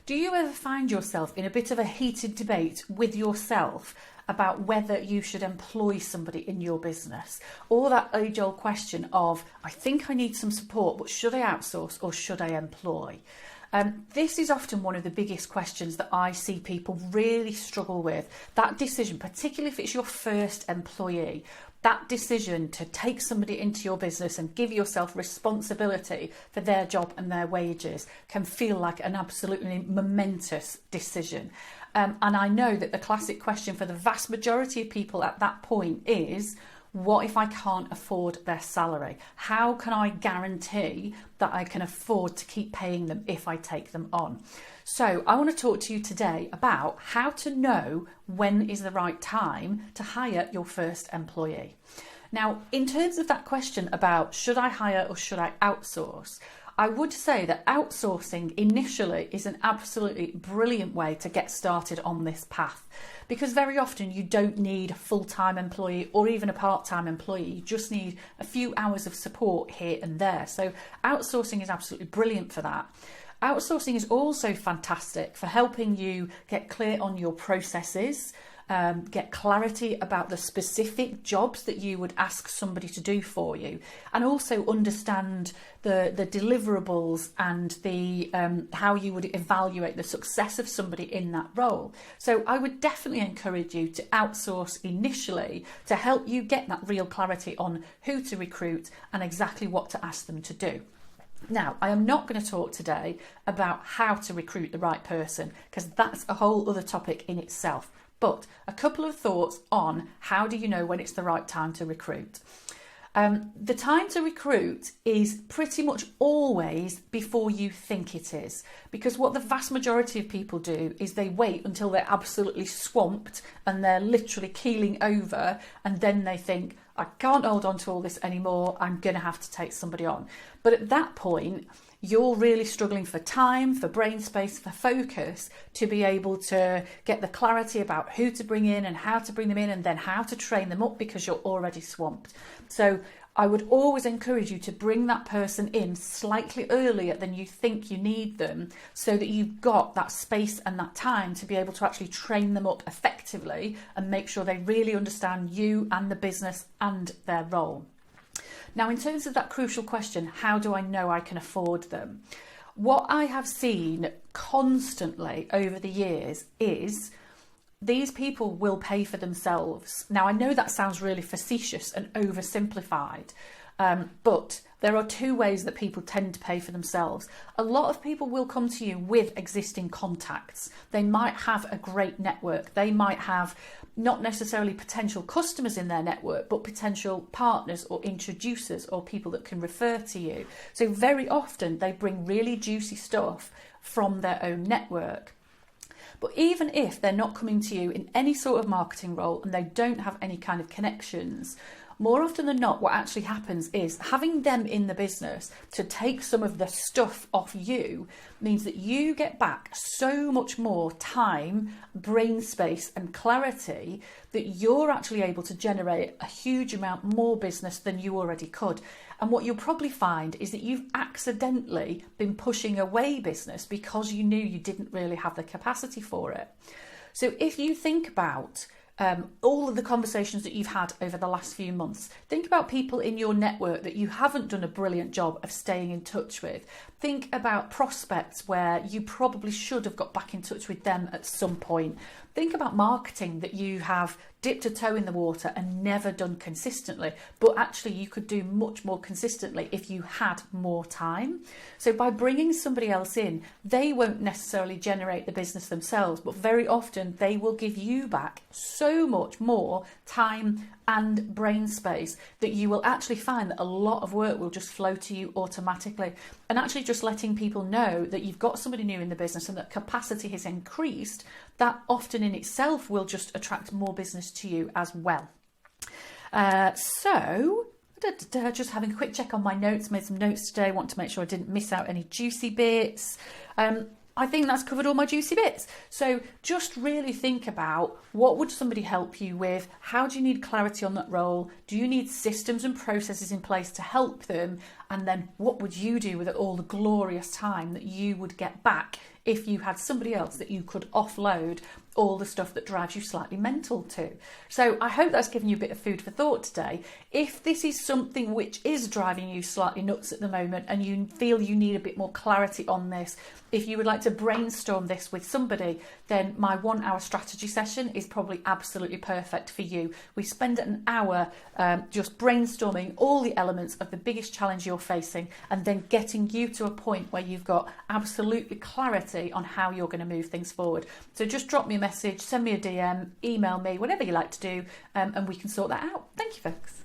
Do you ever find yourself in a bit of a heated debate with yourself about whether you should employ somebody in your business? Or that age-old question of, I think I need some support, but should I outsource or should I employ? This is often one of the biggest questions that I see people really struggle with. That decision, particularly if it's your first employee, that decision to take somebody into your business and give yourself responsibility for their job and their wages can feel like an absolutely momentous decision. And I know that the classic question for the vast majority of people at that point is, what if I can't afford their salary? How can I guarantee that I can afford to keep paying them if I take them on? So I want to talk to you today about how to know when is the right time to hire your first employee. Now, in terms of that question about should I hire or should I outsource, I would say that outsourcing initially is an absolutely brilliant way to get started on this path, because very often you don't need a full-time employee or even a part-time employee. You just need a few hours of support here and there. So outsourcing is absolutely brilliant for that. Outsourcing is also fantastic for helping you get clear on your processes, get clarity about the specific jobs that you would ask somebody to do for you, and also understand the deliverables and the how you would evaluate the success of somebody in that role. So I would definitely encourage you to outsource initially to help you get that real clarity on who to recruit and exactly what to ask them to do. Now, I am not going to talk today about how to recruit the right person, because that's a whole other topic in itself. But a couple of thoughts on how do you know when it's the right time to recruit. The time to recruit is pretty much always before you think it is, because what the vast majority of people do is they wait until they're absolutely swamped and they're literally keeling over, and then they think, I can't hold on to all this anymore, I'm going to have to take somebody on. But at that point, you're really struggling for time, for brain space, for focus to be able to get the clarity about who to bring in and how to bring them in and then how to train them up, because you're already swamped. So I would always encourage you to bring that person in slightly earlier than you think you need them, so that you've got that space and that time to be able to actually train them up effectively and make sure they really understand you and the business and their role. Now, in terms of that crucial question, how do I know I can afford them? What I have seen constantly over the years is these people will pay for themselves. Now, I know that sounds really facetious and oversimplified, but there are two ways that people tend to pay for themselves. A lot of people will come to you with existing contacts. They might have a great network. They might have not necessarily potential customers in their network, but potential partners or introducers or people that can refer to you. So very often they bring really juicy stuff from their own network. But even if they're not coming to you in any sort of marketing role and they don't have any kind of connections, more often than not, what actually happens is having them in the business to take some of the stuff off you means that you get back so much more time, brain space and clarity that you're actually able to generate a huge amount more business than you already could. And what you'll probably find is that you've accidentally been pushing away business because you knew you didn't really have the capacity for it. So if you think about all of the conversations that you've had over the last few months. Think about people in your network that you haven't done a brilliant job of staying in touch with. Think about prospects where you probably should have got back in touch with them at some point. Think about marketing that you have dipped a toe in the water and never done consistently, but actually you could do much more consistently if you had more time. So by bringing somebody else in, they won't necessarily generate the business themselves, but very often they will give you back so much more time and brain space that you will actually find that a lot of work will just flow to you automatically. And actually just letting people know that you've got somebody new in the business and that capacity has increased, that often in itself will just attract more business to you as well. Just having a quick check on my notes, made some notes today, want to make sure I didn't miss out any juicy bits. I think that's covered all my juicy bits. So just really think about, what would somebody help you with? How do you need clarity on that role? Do you need systems and processes in place to help them? And then what would you do with all the glorious time that you would get back if you had somebody else that you could offload all the stuff that drives you slightly mental to. So I hope that's given you a bit of food for thought today. If this is something which is driving you slightly nuts at the moment and you feel you need a bit more clarity on this, if you would like to brainstorm this with somebody, then my 1 hour strategy session is probably absolutely perfect for you. We spend an hour just brainstorming all the elements of the biggest challenge you're facing and then getting you to a point where you've got absolutely clarity on how you're going to move things forward. So just drop me a message, send me a DM, email me, whatever you like to do, and we can sort that out. Thank you, folks.